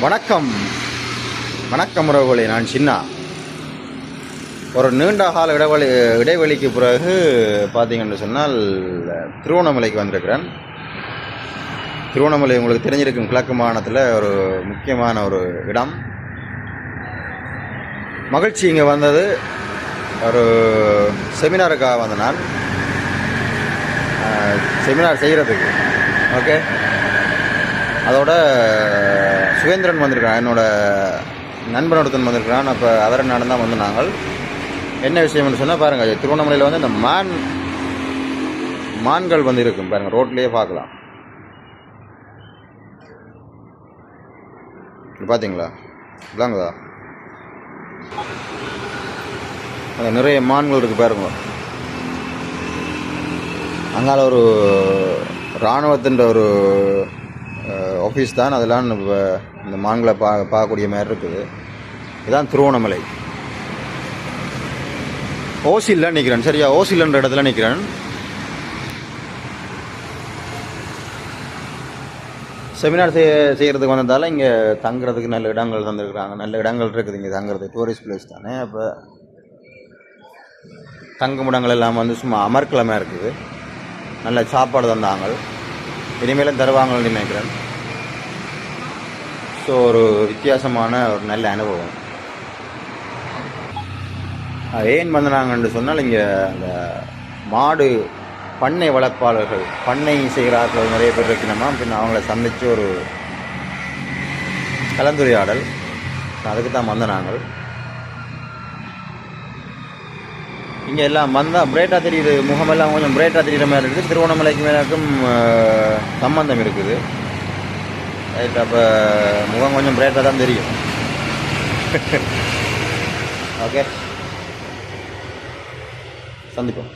வணக்கம் வணக்கம் உறவுகளே, நான் சின்னா. ஒரு நீண்ட கால இடைவெளிக்கு பிறகு பார்த்தீங்கன்னு சொன்னால் திருவண்ணாமலைக்கு வந்திருக்கிறேன். திருவண்ணாமலை உங்களுக்கு தெரிஞ்சிருக்கும், கிழக்கு மாகாணத்தில் ஒரு முக்கியமான ஒரு இடம். மகிழ்ச்சி. இங்கே வந்தது ஒரு செமினாருக்காக வந்த நான், செமினார் செய்கிறதுக்கு. ஓகே, அதோட சுகேந்திரன் வந்திருக்கான், என்னோட நண்பன் ஒருத்தன் வந்திருக்கிறான். அப்போ அவரை நடந்தான் வந்து நாங்கள் என்ன விஷயம்னு சொன்னால் பாருங்கள், திருவண்ணாமலையில் வந்து இந்த மான்கள் வந்து இருக்கும் பாருங்கள், ரோட்லேயே பார்க்கலாம். பார்த்தீங்களா, இதாங்கதா அங்கே நிறைய மான்கள் இருக்குது பாருங்க. அங்கால ஒரு இராணுவத்தின் ஒரு ஆஃபீஸ் தான், அதெல்லாம் இந்த மான்களை பார்க்கக்கூடிய மாதிரி இருக்குது. இதுதான் திருவண்ணாமலை. ஓசியில் நிற்கிறேன், சரியா? ஓசில்ன்ற இடத்துல நிற்கிறேன். செமினார் செய்கிறதுக்கு வந்ததால் இங்கே தங்குறதுக்கு நல்ல இடங்கள் தந்துருக்குறாங்க. நல்ல இடங்கள் இருக்குது இங்கே தங்குறது. டூரிஸ்ட் பிளேஸ் தானே. அப்போ தங்குமிடங்கள் எல்லாம் வந்து சும்மா அமர்க்கலமாக இருக்குது. நல்ல சாப்பாடு தந்தாங்க, இனிமேலும் தருவாங்கன்னு நினைக்கிறேன். ஸோ ஒரு வித்தியாசமான ஒரு நல்ல அனுபவம். ஏன் வந்தாங்கன்னு சொன்னால், இங்கே அந்த மாடு பண்ணை வளர்ப்பாளர்கள், பண்ணை செய்கிறார்கள் நிறைய பேர் இருக்கணுமா. பின் அவங்கள சந்தித்து ஒரு கலந்துரையாடல், அதுக்கு தான் வந்த நாங்கள். இங்கே எல்லாம் வந்தால் பிரேட்டாக தெரியுது, முகமெல்லாம் கொஞ்சம் பிரேட்டாக தெரிகிற மாதிரி இருக்குது. திருவண்ணாமலைக்கு மேலாக்கும் சம்பந்தம் இருக்குது. ரைட், அப்போ முகம் கொஞ்சம் பிரேட்டாக தான் தெரியும். ஓகே, சந்திப்போம்.